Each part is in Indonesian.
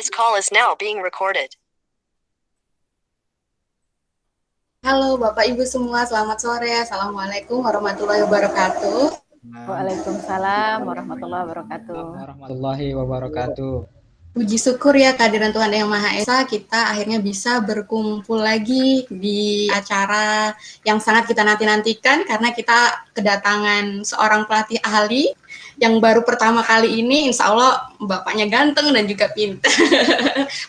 This call is now being recorded. Halo Bapak Ibu semua, selamat sore. Assalamualaikum warahmatullahi wabarakatuh. Waalaikumsalam warahmatullahi wabarakatuh. Warahmatullahi wabarakatuh. Puji syukur ya kehadiran Tuhan Yang Maha Esa, kita akhirnya bisa berkumpul lagi di acara yang sangat kita nanti-nantikan karena kita kedatangan seorang pelatih ahli yang baru pertama kali ini, insya Allah bapaknya ganteng dan juga pintar.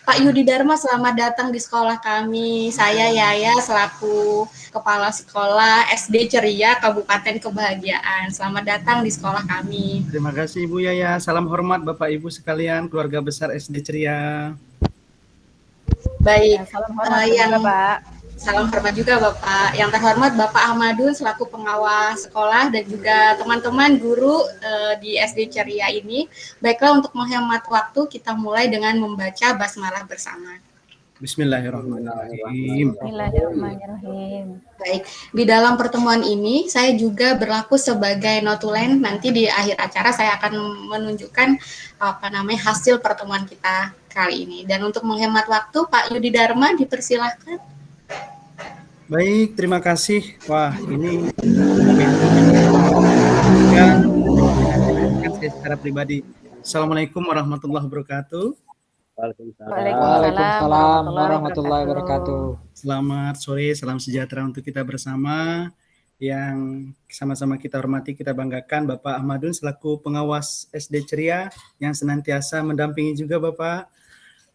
Pak Yudi Dharma, selamat datang di sekolah kami. Saya Yaya selaku Kepala Sekolah SD Ceria Kabupaten Kebahagiaan. Selamat datang di sekolah kami. Terima kasih Ibu Yaya. Salam hormat Bapak Ibu sekalian, keluarga besar SD Ceria. Baik, salam hormat juga, Pak. Salam hormat juga Bapak. Yang terhormat Bapak Ahmadun selaku pengawas sekolah dan juga teman-teman guru di SD Ceria ini. Baiklah, untuk menghemat waktu kita mulai dengan membaca basmalah bersama. Bismillahirrahmanirrahim. Bismillahirrahmanirrahim. Baik, di dalam pertemuan ini saya juga berlaku sebagai notulen. Nanti di akhir acara saya akan menunjukkan hasil pertemuan kita kali ini. Dan untuk menghemat waktu, Pak Yudi Dharma dipersilahkan. Baik, terima kasih. Wah, ini saya secara pribadi. Assalamualaikum warahmatullahi wabarakatuh. Waalaikumsalam warahmatullahi wabarakatuh. Selamat sore, salam sejahtera untuk kita bersama. Yang sama-sama kita hormati, kita banggakan Bapak Ahmadun selaku pengawas SD Ceria yang senantiasa mendampingi juga Bapak.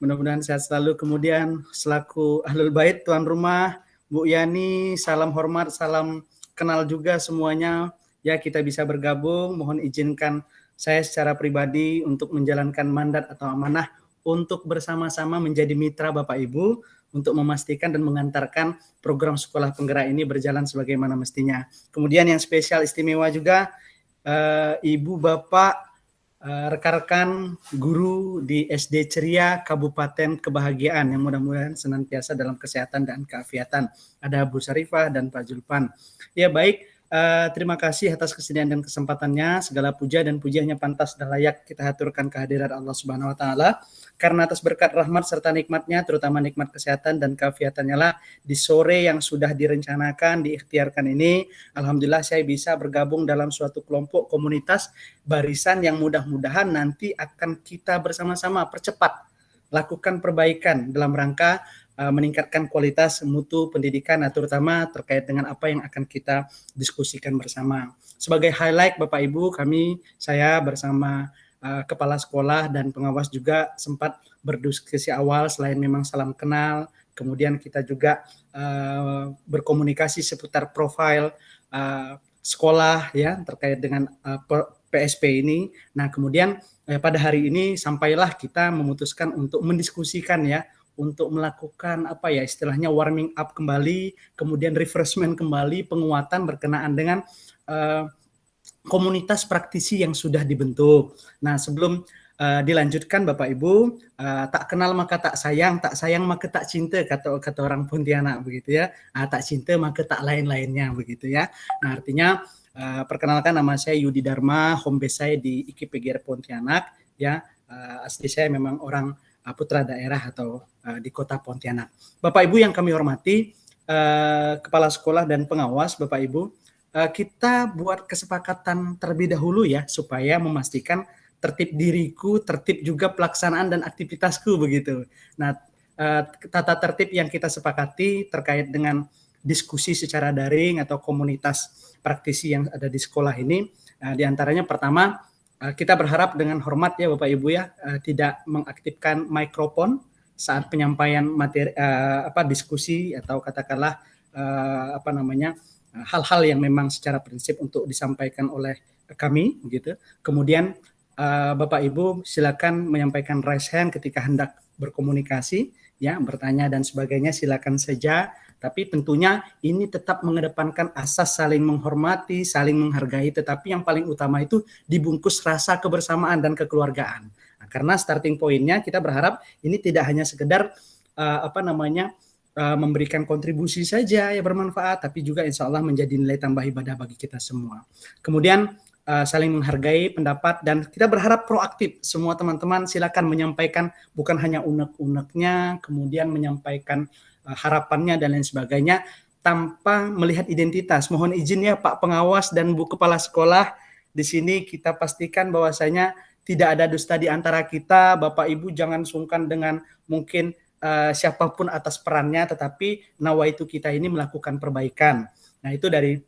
Mudah-mudahan sehat selalu. Kemudian selaku Ahlul Bait, tuan rumah, Bu Yani, salam hormat, salam kenal juga semuanya. Ya, kita bisa bergabung. Mohon izinkan saya secara pribadi untuk menjalankan mandat atau amanah untuk bersama-sama menjadi mitra Bapak Ibu untuk memastikan dan mengantarkan program sekolah penggerak ini berjalan sebagaimana mestinya. Kemudian yang spesial istimewa juga Ibu Bapak rekan-rekan guru di SD Ceria Kabupaten Kebahagiaan yang mudah-mudahan senantiasa dalam kesehatan dan keafiatan. Ada Bu Syarifah dan Pak Julpan. Ya baik, terima kasih atas kesediaan dan kesempatannya. Segala puja dan pujiannya pantas dan layak kita haturkan kehadiran Allah Subhanahu wa taala. Karena atas berkat rahmat serta nikmatnya, terutama nikmat kesehatan dan keafiatannya lah, di sore yang sudah direncanakan, diikhtiarkan ini, alhamdulillah saya bisa bergabung dalam suatu kelompok komunitas barisan yang mudah-mudahan nanti akan kita bersama-sama percepat lakukan perbaikan dalam rangka meningkatkan kualitas mutu pendidikan, terutama terkait dengan apa yang akan kita diskusikan bersama. Sebagai highlight Bapak Ibu, saya bersama kepala sekolah dan pengawas juga sempat berdiskusi awal selain memang salam kenal, kemudian kita juga berkomunikasi seputar profil sekolah ya terkait dengan PSP ini. Nah, kemudian pada hari ini sampailah kita memutuskan untuk mendiskusikan ya, untuk melakukan istilahnya warming up kembali, kemudian refreshment kembali, penguatan berkenaan dengan komunitas praktisi yang sudah dibentuk. Nah, sebelum dilanjutkan Bapak Ibu, tak kenal maka tak sayang maka tak cinta, kata orang Pontianak begitu ya. Tak cinta maka tak lain-lainnya begitu ya. Nah, artinya perkenalkan, nama saya Yudi Dharma, home base saya di IKIPGR Pontianak ya. Asli saya memang orang putra daerah atau di kota Pontianak. Bapak Ibu yang kami hormati, kepala sekolah dan pengawas Bapak Ibu, kita buat kesepakatan terlebih dahulu ya, supaya memastikan tertib diriku, tertib juga pelaksanaan dan aktivitasku begitu. Nah, tata tertib yang kita sepakati terkait dengan diskusi secara daring atau komunitas praktisi yang ada di sekolah ini, diantaranya pertama, kita berharap dengan hormat ya Bapak Ibu ya, tidak mengaktifkan mikrofon saat penyampaian materi diskusi atau katakanlah hal-hal yang memang secara prinsip untuk disampaikan oleh kami begitu. Kemudian Bapak Ibu silakan menyampaikan raise hand ketika hendak berkomunikasi ya, bertanya dan sebagainya, silakan saja, tapi tentunya ini tetap mengedepankan asas saling menghormati, saling menghargai, tetapi yang paling utama itu dibungkus rasa kebersamaan dan kekeluargaan. Nah, karena starting pointnya kita berharap ini tidak hanya sekedar memberikan kontribusi saja yang bermanfaat, tapi juga insya Allah menjadi nilai tambah ibadah bagi kita semua. Kemudian saling menghargai pendapat, dan kita berharap proaktif. Semua teman-teman silakan menyampaikan bukan hanya unek-uneknya, kemudian menyampaikan harapannya dan lain sebagainya tanpa melihat identitas. Mohon izin ya Pak Pengawas dan Bu Kepala Sekolah, di sini kita pastikan bahwasanya tidak ada dusta di antara kita. Bapak Ibu jangan sungkan dengan mungkin siapapun atas perannya, tetapi nawaitu kita ini melakukan perbaikan. Nah, itu dari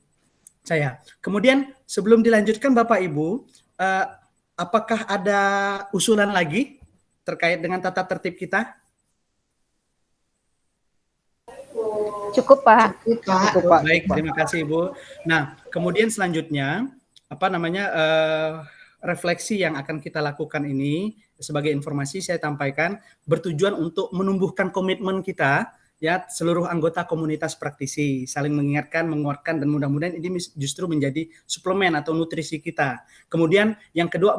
saya. Kemudian sebelum dilanjutkan Bapak Ibu, apakah ada usulan lagi terkait dengan tata tertib kita? Cukup, Pak. Cukup, Pak. Baik, terima kasih Ibu. Nah, kemudian selanjutnya refleksi yang akan kita lakukan ini sebagai informasi saya sampaikan bertujuan untuk menumbuhkan komitmen kita, ya, seluruh anggota komunitas praktisi, saling mengingatkan, menguatkan, dan mudah-mudahan ini justru menjadi suplemen atau nutrisi kita. Kemudian yang kedua,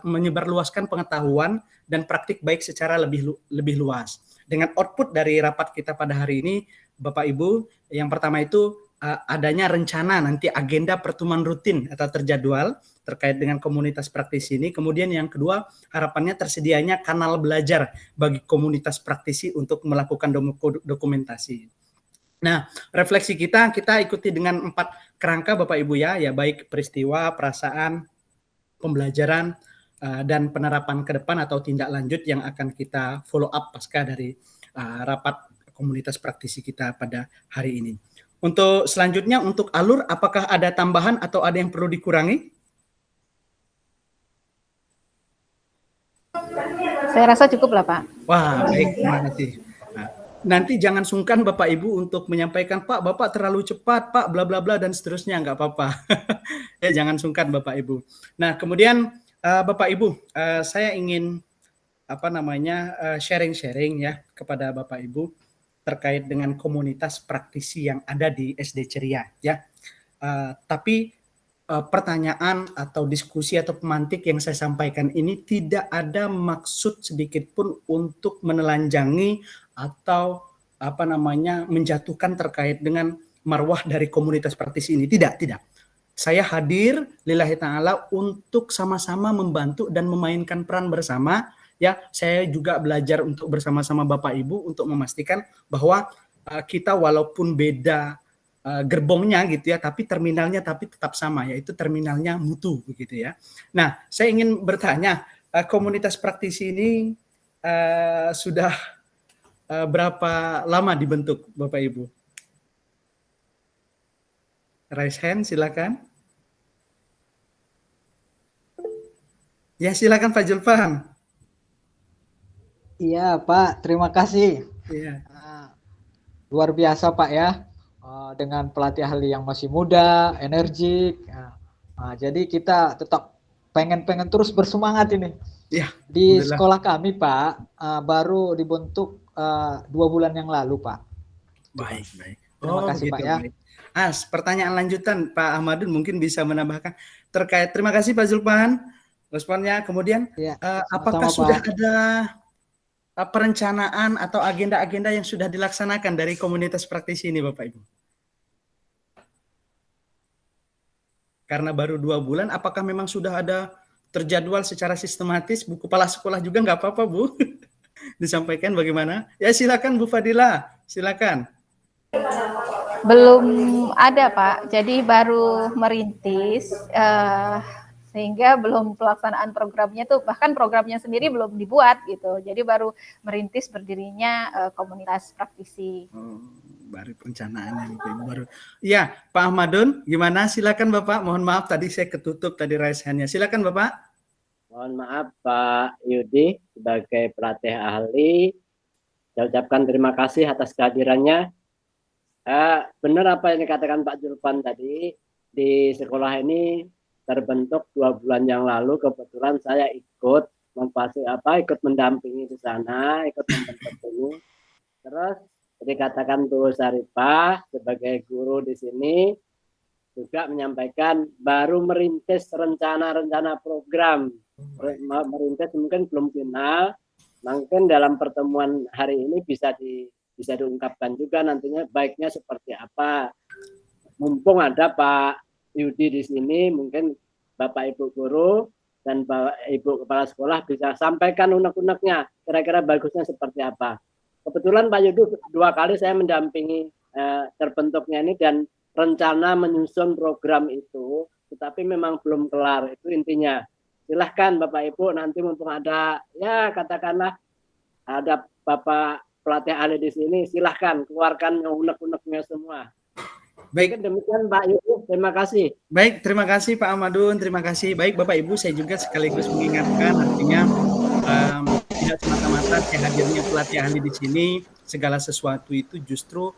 menyebarluaskan pengetahuan dan praktik baik secara lebih luas. Dengan output dari rapat kita pada hari ini, Bapak Ibu, yang pertama itu adanya rencana nanti agenda pertemuan rutin atau terjadwal terkait dengan komunitas praktisi ini. Kemudian yang kedua, harapannya tersedianya kanal belajar bagi komunitas praktisi untuk melakukan dokumentasi. Nah, refleksi kita ikuti dengan 4 kerangka Bapak Ibu ya baik peristiwa, perasaan, pembelajaran, dan penerapan ke depan atau tindak lanjut yang akan kita follow up pasca dari rapat komunitas praktisi kita pada hari ini. Untuk selanjutnya, untuk alur, apakah ada tambahan atau ada yang perlu dikurangi? Saya rasa cukup lah, Pak. Wah, baik, terima kasih. Nah, nanti jangan sungkan Bapak Ibu untuk menyampaikan, Pak, Bapak terlalu cepat, Pak, bla bla bla dan seterusnya, nggak apa-apa. Ya, jangan sungkan Bapak Ibu. Nah, kemudian Bapak Ibu, saya ingin sharing-sharing ya kepada Bapak Ibu terkait dengan komunitas praktisi yang ada di SD Ceria ya. Tapi pertanyaan atau diskusi atau pemantik yang saya sampaikan ini tidak ada maksud sedikit pun untuk menelanjangi atau menjatuhkan terkait dengan marwah dari komunitas praktisi ini. Tidak. Saya hadir lillahi ta'ala untuk sama-sama membantu dan memainkan peran bersama. Ya, saya juga belajar untuk bersama-sama Bapak Ibu untuk memastikan bahwa kita walaupun beda gerbongnya gitu ya, tapi terminalnya tetap sama, yaitu terminalnya mutu begitu ya. Nah, saya ingin bertanya, komunitas praktisi ini sudah berapa lama dibentuk Bapak Ibu? Raise hand, silakan. Ya, silakan Pak Julfan. Iya Pak, terima kasih. Iya. Luar biasa Pak ya, dengan pelatih ahli yang masih muda, energik. Jadi kita tetap pengen terus bersemangat ini. Ya, di sekolah kami Pak, baru dibentuk 2 bulan yang lalu Pak. Baik. Terima kasih Pak ya. Baik. Pertanyaan lanjutan Pak Ahmadun mungkin bisa menambahkan terkait. Terima kasih Pak Zulpan responnya. Kemudian ya, apakah sudah ada perencanaan atau agenda-agenda yang sudah dilaksanakan dari komunitas praktisi ini Bapak Ibu? Karena baru 2 bulan, apakah memang sudah ada terjadwal secara sistematis? Bu Kepala Sekolah juga nggak apa-apa Bu, disampaikan bagaimana? Ya silakan Bu Fadila, silakan. Belum ada Pak, jadi baru merintis. Sehingga belum pelaksanaan programnya tuh, bahkan programnya sendiri belum dibuat gitu. Jadi baru merintis berdirinya komunitas praktisi. Baru perencanaannya baru. Ya, Pak Ahmadun, gimana? Silakan Bapak. Mohon maaf tadi saya ketutup tadi raise hand-nya. Silakan Bapak. Mohon maaf Pak Yudi sebagai pelatih ahli. Saya ucapkan terima kasih atas kehadirannya. Benar apa yang dikatakan Pak Julpan tadi, di sekolah ini terbentuk 2 bulan yang lalu. Kebetulan saya ikut mendampingi di sana, ikut membentuk ini. Terus dikatakan Bu Sarifah sebagai guru di sini juga menyampaikan baru merintis rencana program. Merintis mungkin belum final. Mungkin dalam pertemuan hari ini bisa diungkapkan juga nantinya baiknya seperti apa. Mumpung ada Pak Yudi di sini, mungkin Bapak Ibu guru dan Bapak Ibu kepala sekolah bisa sampaikan unek-uneknya, kira-kira bagusnya seperti apa. Kebetulan Pak Yudi 2 kali saya mendampingi terbentuknya ini dan rencana menyusun program itu, tetapi memang belum kelar, itu intinya. Silahkan Bapak Ibu nanti mumpung ada, ya katakanlah ada Bapak pelatih ahli di sini, silahkan keluarkan unek-uneknya semua. Baik. Mungkin demikian Pak Yudi, terima kasih. Baik, terima kasih Pak Ahmadun, terima kasih. Baik Bapak Ibu, saya juga sekaligus mengingatkan artinya tidak semata-mata hadirnya pelatih ahli di sini, segala sesuatu itu justru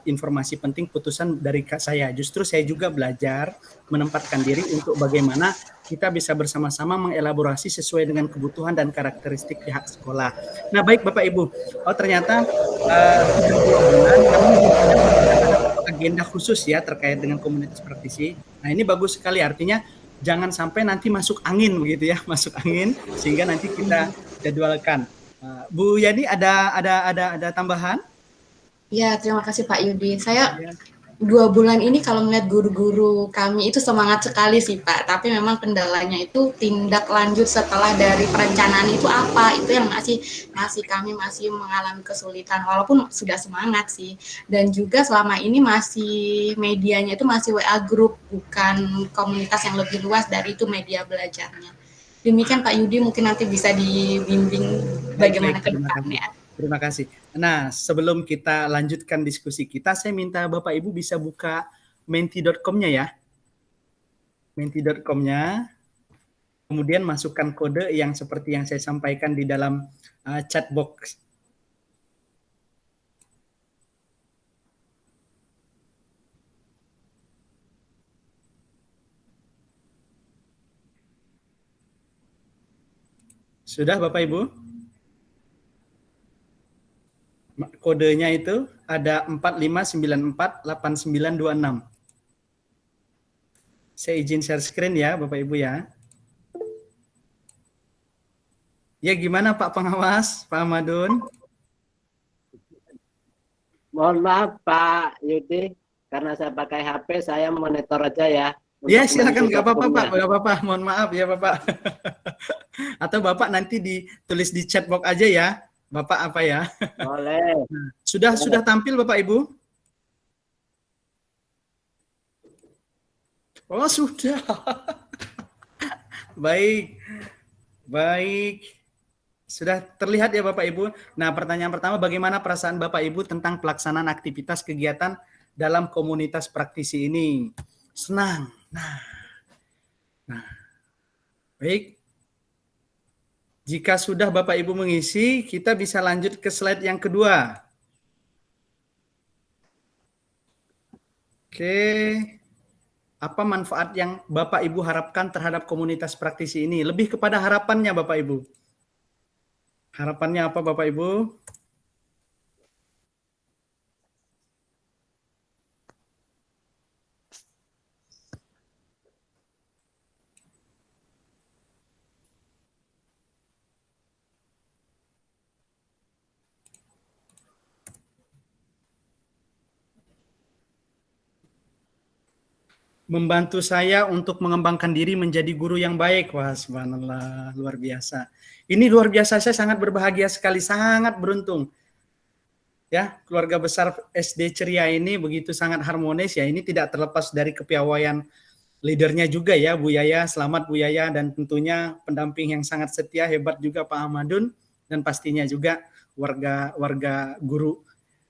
informasi penting putusan dari saya. Justru saya juga belajar menempatkan diri untuk bagaimana kita bisa bersama-sama mengelaborasi sesuai dengan kebutuhan dan karakteristik pihak sekolah. Nah baik Bapak Ibu, ternyata sudah 2 bulan kami agenda khusus ya terkait dengan komunitas praktisi. Nah ini bagus sekali, artinya jangan sampai nanti masuk angin begitu ya, masuk angin sehingga nanti kita jadwalkan. Bu Yani ada tambahan? Ya, terima kasih Pak Yudi. Saya 2 bulan ini kalau melihat guru-guru kami itu semangat sekali sih Pak, tapi memang kendalanya itu tindak lanjut setelah dari perencanaan itu apa, itu yang kami masih mengalami kesulitan walaupun sudah semangat sih. Dan juga selama ini masih medianya itu masih WA group, bukan komunitas yang lebih luas dari itu media belajarnya. Demikian Pak Yudi, mungkin nanti bisa dibimbing bagaimana ke depannya. Terima kasih. Nah, sebelum kita lanjutkan diskusi kita, saya minta Bapak Ibu bisa buka menti.com-nya ya. Menti.com-nya. Kemudian masukkan kode yang seperti yang saya sampaikan di dalam chat box. Sudah Bapak Ibu? Kodenya itu ada 45948926. Saya izin share screen ya Bapak Ibu ya. Ya gimana Pak Pengawas, Pak Ahmadun? Mohon maaf Pak Yudi, karena saya pakai HP, saya monitor aja ya. Ya silakan, nggak apa-apa Pak, nggak apa-apa. Mohon maaf ya Bapak. Atau Bapak nanti ditulis di chat box aja ya. Bapak apa ya? Boleh. Sudah tampil Bapak Ibu? Oh sudah. Baik. Sudah terlihat ya Bapak Ibu. Nah pertanyaan pertama, bagaimana perasaan Bapak Ibu tentang pelaksanaan aktivitas kegiatan dalam komunitas praktisi ini? Senang. Nah. Baik. Jika sudah Bapak Ibu mengisi, kita bisa lanjut ke slide yang kedua. Oke. Apa manfaat yang Bapak Ibu harapkan terhadap komunitas praktisi ini? Lebih kepada harapannya Bapak Ibu. Harapannya apa Bapak Ibu? Membantu saya untuk mengembangkan diri menjadi guru yang baik. Wah, subhanallah, luar biasa. Ini luar biasa, saya sangat berbahagia sekali, sangat beruntung. Ya, keluarga besar SD Ceria ini begitu sangat harmonis ya. Ini tidak terlepas dari kepiawaian leadernya juga ya, Bu Yaya. Selamat Bu Yaya, dan tentunya pendamping yang sangat setia, hebat juga Pak Ahmadun, dan pastinya juga warga guru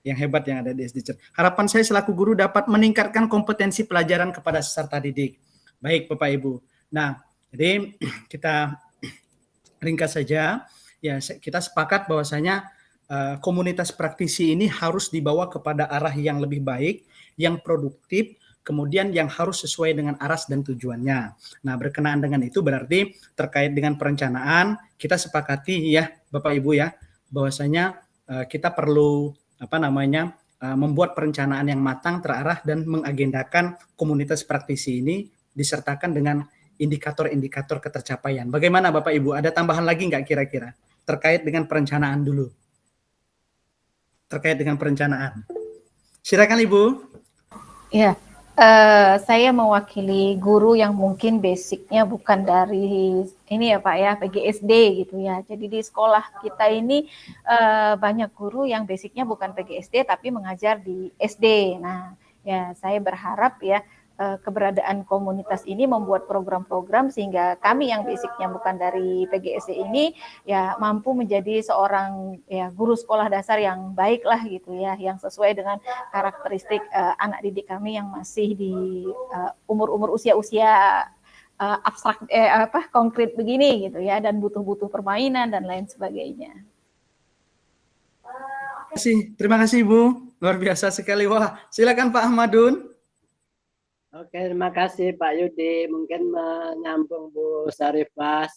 yang hebat yang ada di SD Ceria. Harapan saya selaku guru dapat meningkatkan kompetensi pelajaran kepada peserta didik. Baik Bapak Ibu. Nah, jadi kita ringkas saja. Ya, kita sepakat bahwasanya komunitas praktisi ini harus dibawa kepada arah yang lebih baik, yang produktif, kemudian yang harus sesuai dengan aras dan tujuannya. Nah, berkenaan dengan itu berarti terkait dengan perencanaan, kita sepakati ya Bapak Ibu ya, bahwasanya kita perlu membuat perencanaan yang matang, terarah, dan mengagendakan komunitas praktisi ini disertakan dengan indikator-indikator ketercapaian. Bagaimana Bapak Ibu? Ada tambahan lagi nggak kira-kira terkait dengan perencanaan dulu? Terkait dengan perencanaan. Silakan Ibu. Ya, Saya mewakili guru yang mungkin basicnya bukan dari ini ya Pak ya, PGSD gitu ya. Jadi di sekolah kita ini banyak guru yang basicnya bukan PGSD tapi mengajar di SD. Nah, ya saya berharap ya keberadaan komunitas ini membuat program-program sehingga kami yang basicnya bukan dari PGSD ini ya mampu menjadi seorang ya guru sekolah dasar yang baik lah gitu ya, yang sesuai dengan karakteristik anak didik kami yang masih di umur-umur usia-usia abstrak konkret begini gitu ya, dan butuh-butuh permainan dan lain sebagainya. Terima kasih Ibu, luar biasa sekali. Wah, silakan Pak Ahmadun. Oke, terima kasih Pak Yudi. Mungkin menyambung Bu Sarifah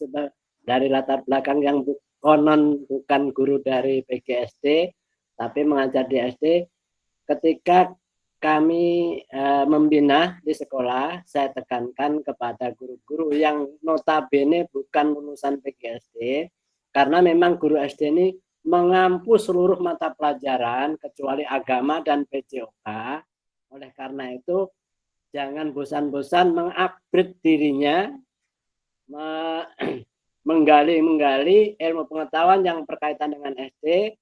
dari latar belakang yang konon bukan guru dari PGSD, tapi mengajar di SD. Ketika kami membina di sekolah, saya tekankan kepada guru-guru yang notabene bukan lulusan PGSD, karena memang guru SD ini mengampu seluruh mata pelajaran kecuali agama dan PJOK. Oleh karena itu, jangan bosan-bosan mengupgrade dirinya, menggali ilmu pengetahuan yang berkaitan dengan SD,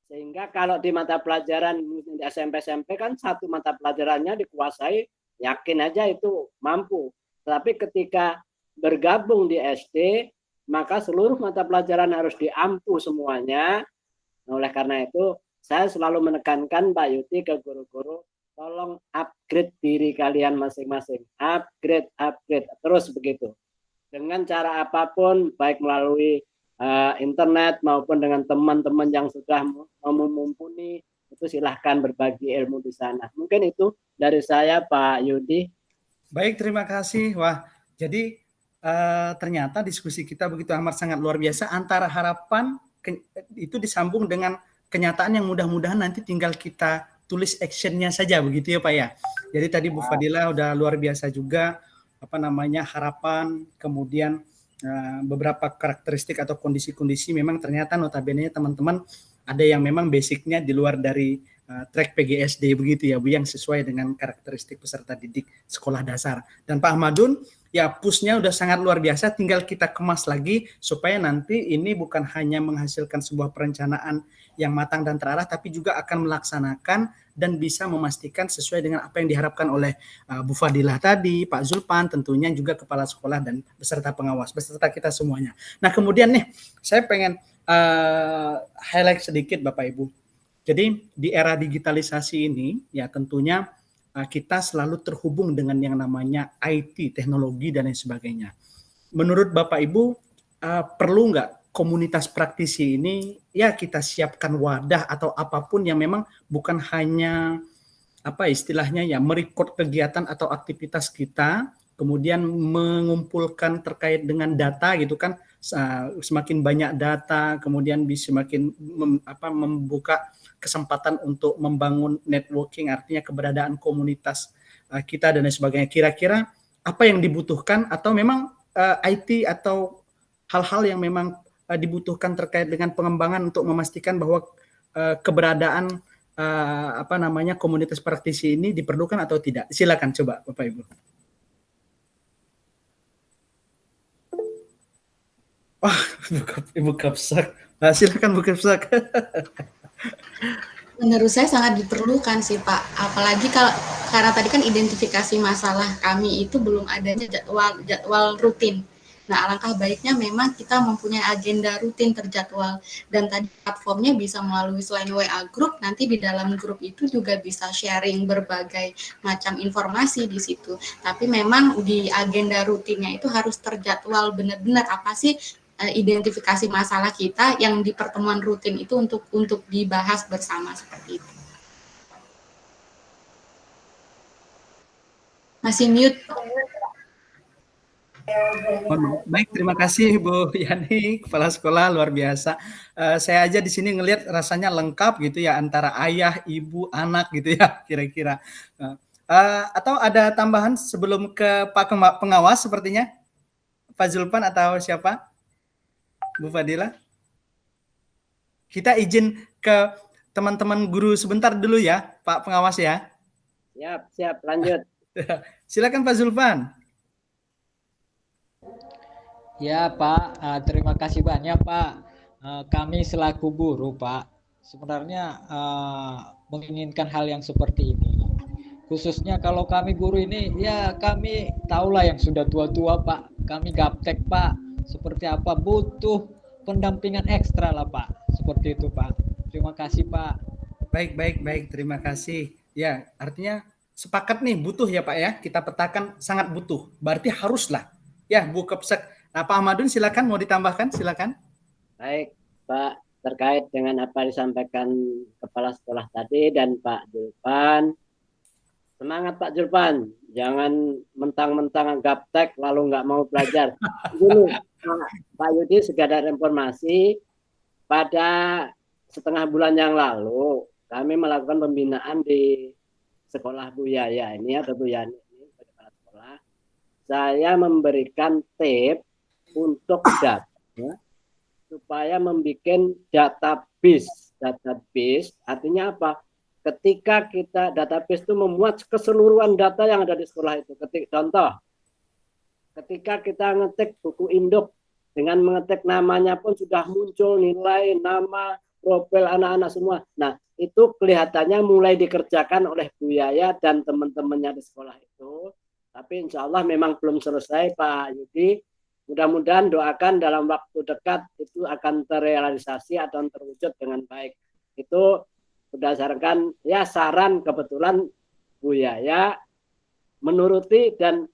sehingga kalau di mata pelajaran di SMP kan satu mata pelajarannya dikuasai, yakin aja itu mampu. Tapi ketika bergabung di SD, maka seluruh mata pelajaran harus diampu semuanya. Oleh karena itu, saya selalu menekankan Pak Yuti ke guru-guru, tolong upgrade diri kalian masing-masing. Upgrade terus begitu. Dengan cara apapun, baik melalui internet maupun dengan teman-teman yang sudah mumpuni, itu silahkan berbagi ilmu di sana. Mungkin itu dari saya Pak Yudi. Baik, terima kasih. Wah, jadi ternyata diskusi kita begitu amat sangat luar biasa. Antara harapan itu disambung dengan kenyataan yang mudah-mudahan nanti tinggal kita tulis actionnya saja begitu ya Pak ya. Jadi tadi Bu Fadila udah luar biasa juga harapan, kemudian beberapa karakteristik atau kondisi-kondisi memang ternyata notabene teman-teman ada yang memang basicnya di luar dari track PGSD begitu ya Bu, yang sesuai dengan karakteristik peserta didik sekolah dasar. Dan Pak Ahmadun ya pushnya udah sangat luar biasa, tinggal kita kemas lagi supaya nanti ini bukan hanya menghasilkan sebuah perencanaan yang matang dan terarah, tapi juga akan melaksanakan dan bisa memastikan sesuai dengan apa yang diharapkan oleh Bu Fadilah tadi, Pak Zulpan, tentunya juga kepala sekolah dan beserta pengawas, beserta kita semuanya. Nah kemudian nih, saya pengen highlight sedikit Bapak Ibu. Jadi di era digitalisasi ini, ya tentunya kita selalu terhubung dengan yang namanya IT, teknologi dan lain sebagainya. Menurut Bapak Ibu, perlu nggak komunitas praktisi ini ya kita siapkan wadah atau apapun yang memang bukan hanya apa istilahnya ya merekod kegiatan atau aktivitas kita, kemudian mengumpulkan terkait dengan data gitu kan, semakin banyak data kemudian bisa semakin membuka kesempatan untuk membangun networking, artinya keberadaan komunitas kita dan lain sebagainya. Kira-kira apa yang dibutuhkan atau memang IT atau hal-hal yang memang dibutuhkan terkait dengan pengembangan untuk memastikan bahwa keberadaan komunitas praktisi ini diperlukan atau tidak? Silakan coba Bapak Ibu. Wah, Ibu Kapsak. Silakan Bu Kapsak. Menurut saya sangat diperlukan sih Pak, apalagi karena tadi kan identifikasi masalah kami itu belum adanya jadwal rutin. Nah, alangkah baiknya memang kita mempunyai agenda rutin terjadwal, dan tadi platformnya bisa melalui selain WA Group, nanti di dalam grup itu juga bisa sharing berbagai macam informasi di situ. Tapi memang di agenda rutinnya itu harus terjadwal benar-benar apa sih identifikasi masalah kita yang di pertemuan rutin itu untuk dibahas bersama seperti itu. Masih mute. Baik, terima kasih Bu Yani, kepala sekolah luar biasa. Saya aja di sini ngelihat rasanya lengkap gitu ya antara ayah, ibu, anak gitu ya kira-kira. Atau ada tambahan sebelum ke Pak Pengawas sepertinya? Pak Zulpan atau siapa? Bu Fadila? Kita izin ke teman-teman guru sebentar dulu ya, Pak Pengawas ya. Siap, lanjut. Silakan Pak Zulfan. Ya Pak, terima kasih banyak Pak. Kami selaku guru Pak, sebenarnya menginginkan hal yang seperti ini. Khususnya kalau kami guru ini, ya kami tahulah yang sudah tua-tua Pak. Kami gaptek Pak, seperti apa butuh pendampingan ekstra lah Pak. Seperti itu Pak. Terima kasih Pak. Baik. Terima kasih. Ya, artinya sepakat nih, butuh ya Pak ya. Kita petakan sangat butuh. Berarti haruslah. Ya, Bu Kepsek. Nah, Pak Ahmadun silakan mau ditambahkan, silakan. Baik, Pak, terkait dengan apa disampaikan Kepala Sekolah tadi dan Pak Julpan. Semangat Pak Julpan, jangan mentang-mentang gaptek lalu nggak mau belajar. Gini, Pak Yudi, sekadar informasi, pada setengah bulan yang lalu kami melakukan pembinaan di sekolah Bu Yaya ini atau Bu Yani ini sebagai kepala sekolah. Saya memberikan tip untuk data supaya membuat database. Database artinya apa? Ketika kita database itu memuat keseluruhan data yang ada di sekolah itu. Contoh, ketika kita ngetik buku induk, dengan mengetik namanya pun sudah muncul nilai, nama, profil anak-anak semua. Nah, itu kelihatannya mulai dikerjakan oleh Bu Yaya dan teman-temannya di sekolah itu. Tapi insya Allah memang belum selesai Pak Yudi. Mudah-mudahan doakan dalam waktu dekat itu akan terrealisasi atau terwujud dengan baik. Itu berdasarkan ya saran kebetulan Bu Yaya menuruti dan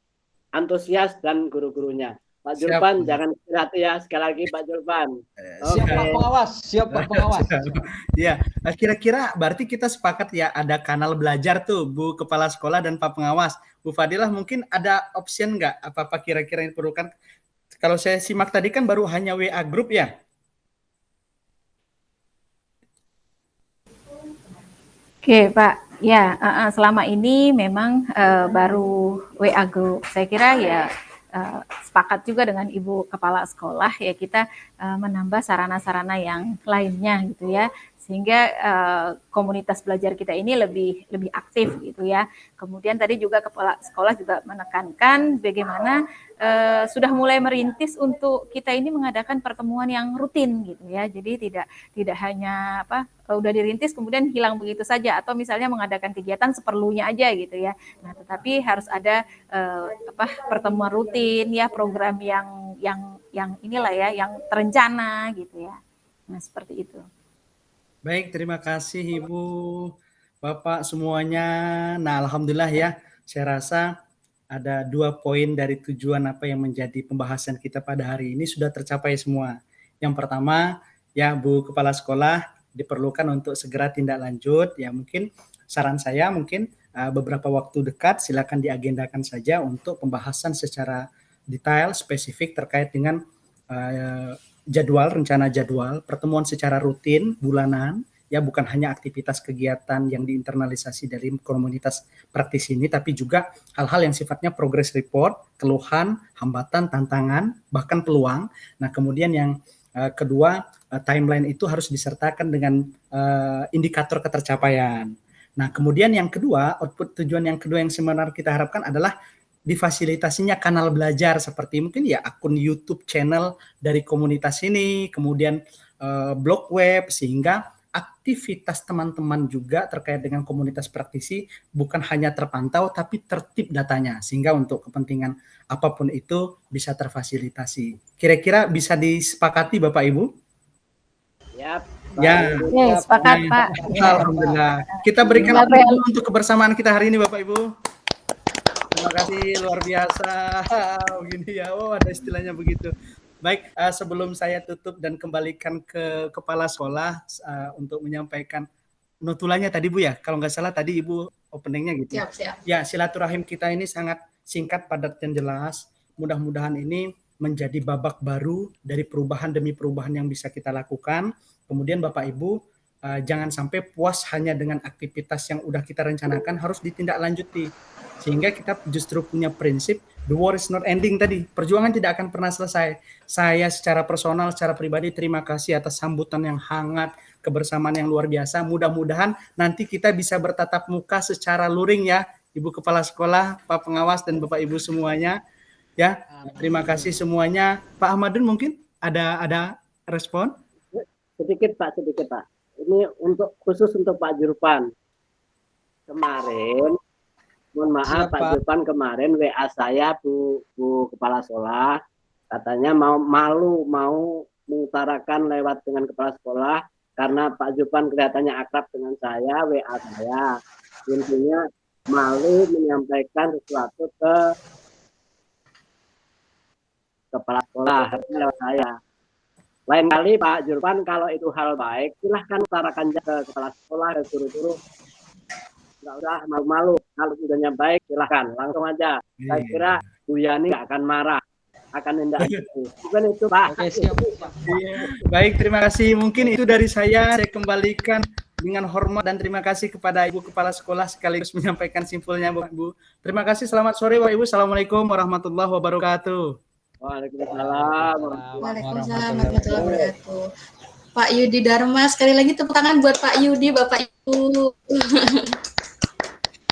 antusias dan guru-gurunya. Pak Julpan, jangan istirahat ya sekali lagi Pak Julpan. Siap Pak Pengawas, siap Pak Pengawas. Ya, kira-kira berarti kita sepakat ya ada kanal belajar tuh Bu Kepala Sekolah dan Pak Pengawas. Bu Fadilah mungkin ada option nggak apa-apa kira-kira yang diperlukan? Kalau saya simak tadi kan baru hanya WA group ya. Oke, Pak. Ya, selama ini memang baru WA group. Saya kira ya sepakat juga dengan Ibu Kepala Sekolah ya kita menambah sarana-sarana yang lainnya gitu ya, sehingga komunitas belajar kita ini lebih aktif gitu ya. Kemudian tadi juga Kepala Sekolah juga menekankan bagaimana sudah mulai merintis untuk kita ini mengadakan pertemuan yang rutin gitu ya. Jadi tidak hanya udah dirintis kemudian hilang begitu saja, atau misalnya mengadakan kegiatan seperlunya aja gitu ya. Nah, tetapi harus ada pertemuan rutin ya, program yang inilah ya, yang terencana gitu ya. Nah, seperti itu. Baik, terima kasih Ibu, Bapak semuanya. Nah, alhamdulillah ya, saya rasa ada 2 poin dari tujuan apa yang menjadi pembahasan kita pada hari ini sudah tercapai semua. Yang pertama, ya Bu Kepala Sekolah, diperlukan untuk segera tindak lanjut. Ya mungkin saran saya mungkin beberapa waktu dekat silakan diagendakan saja untuk pembahasan secara detail, spesifik terkait dengan rencana jadwal, pertemuan secara rutin, bulanan, ya bukan hanya aktivitas kegiatan yang diinternalisasi dari komunitas praktis ini, tapi juga hal-hal yang sifatnya progress report, keluhan, hambatan, tantangan, bahkan peluang. Nah, kemudian yang kedua, timeline itu harus disertakan dengan indikator ketercapaian. Nah, kemudian yang kedua, tujuan yang kedua yang sebenarnya kita harapkan adalah difasilitasinya kanal belajar seperti mungkin ya akun YouTube channel dari komunitas ini, kemudian blog web, sehingga aktivitas teman-teman juga terkait dengan komunitas praktisi bukan hanya terpantau tapi tertib datanya, sehingga untuk kepentingan apapun itu bisa terfasilitasi. Kira-kira bisa disepakati Bapak Ibu? Yap. Ya, sepakat Pak. Alhamdulillah. Kita berikan aplaus untuk kebersamaan kita hari ini Bapak Ibu. Terima kasih, luar biasa. Begini ya, ada istilahnya begitu. Baik, sebelum saya tutup dan kembalikan ke Kepala Sekolah untuk menyampaikan notulannya tadi Bu ya, kalau nggak salah tadi Ibu openingnya gitu. Siap. Ya, silaturahim kita ini sangat singkat, padat, dan jelas. Mudah-mudahan ini menjadi babak baru dari perubahan demi perubahan yang bisa kita lakukan. Kemudian Bapak Ibu, jangan sampai puas hanya dengan aktivitas yang udah kita rencanakan, harus ditindaklanjuti. Sehingga kita justru punya prinsip the war is not ending tadi. Perjuangan tidak akan pernah selesai. Saya secara personal, secara pribadi terima kasih atas sambutan yang hangat, kebersamaan yang luar biasa. Mudah-mudahan nanti kita bisa bertatap muka secara luring ya, Ibu Kepala Sekolah, Pak Pengawas, dan Bapak Ibu semuanya. Ya, terima kasih semuanya. Pak Ahmadun mungkin ada respon? Sedikit Pak. Ini khusus untuk Pak Jurpan. Kemarin, mohon maaf Pak Jurpan, kemarin WA saya Bu Kepala Sekolah, katanya mau mengutarakan lewat dengan Kepala Sekolah karena Pak Jurpan kelihatannya akrab dengan saya, WA saya. Intinya malu menyampaikan sesuatu ke Kepala Sekolah lewat saya. Lain kali Pak Jurpan kalau itu hal baik, silahkan utarakan ke Kepala Sekolah dan suruh-suruh. Nggak usah malu-malu. Kalau sudahnya baik, silahkan langsung aja. Saya kira Bu Yani nggak akan marah, akan tindak itu. Bukan itu Pak. Oke, siap. Baik, terima kasih. Mungkin itu dari saya kembalikan dengan hormat dan terima kasih kepada Ibu Kepala Sekolah sekaligus menyampaikan simpulnya, Bu. Terima kasih. Selamat sore, Bapak Ibu. Assalamualaikum warahmatullahi wabarakatuh. Waalaikumsalam. Waalaikumsalam warahmatullahi wabarakatuh. Pak Yudi Dharma, sekali lagi tepuk tangan buat Pak Yudi, Bapak Ibu.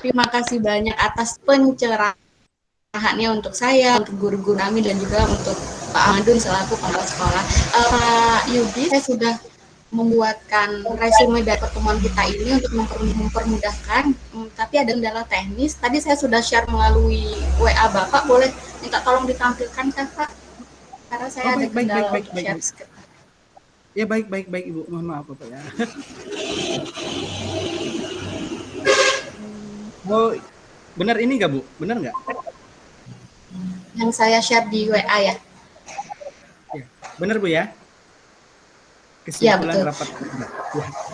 Terima kasih banyak atas pencerahannya untuk saya, untuk guru-guru kami, dan juga untuk Pak Ahmadun selaku kepala sekolah. Pak Yudi, saya sudah membuatkan resume dari pertemuan kita ini untuk mempermudahkan, tapi ada kendala teknis. Tadi saya sudah share melalui WA Bapak, boleh minta tolong ditampilkan kan Pak? Karena saya ada kendala untuk share screen. Ya baik Ibu, mohon maaf Bapak ya. Oh, benar ini nggak Bu? Benar nggak? Yang saya share di WA ya? Ya, benar Bu ya? Ya, betul. Rapat. Ya.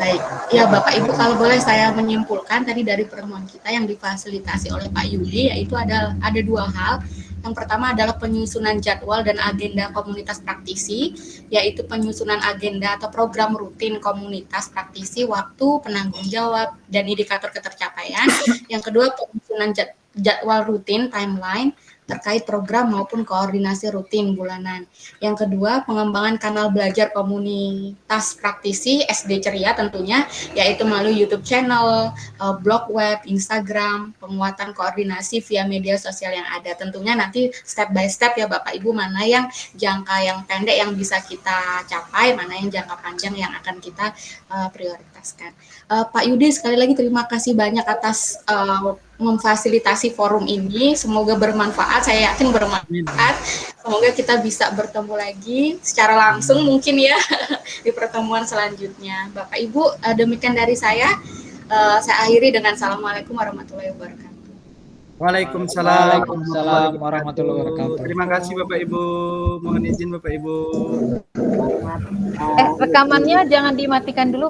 Baik, ya Bapak Ibu, kalau boleh saya menyimpulkan tadi dari pertemuan kita yang difasilitasi oleh Pak Yudi, yaitu ada dua hal. Yang pertama adalah penyusunan jadwal dan agenda komunitas praktisi, yaitu penyusunan agenda atau program rutin komunitas praktisi, waktu, penanggung jawab, dan indikator ketercapaian. Yang kedua, penyusunan jadwal rutin, timeline, terkait program maupun koordinasi rutin bulanan. Yang kedua, pengembangan kanal belajar komunitas praktisi SD Ceria tentunya, yaitu melalui YouTube channel, blog web, Instagram, penguatan koordinasi via media sosial yang ada. Tentunya nanti step by step ya Bapak Ibu, mana yang jangka yang pendek yang bisa kita capai, mana yang jangka panjang yang akan kita prioritaskan. Pak Yudi, sekali lagi terima kasih banyak atas memfasilitasi forum ini. Semoga bermanfaat, saya yakin bermanfaat. Semoga kita bisa bertemu lagi secara langsung mungkin ya di pertemuan selanjutnya. Bapak Ibu, demikian dari saya. Saya akhiri dengan Assalamualaikum warahmatullahi wabarakatuh. Waalaikumsalam warahmatullahi wabarakatuh. Terima kasih Bapak Ibu. Mohon izin Bapak Ibu. Rekamannya jangan dimatikan dulu.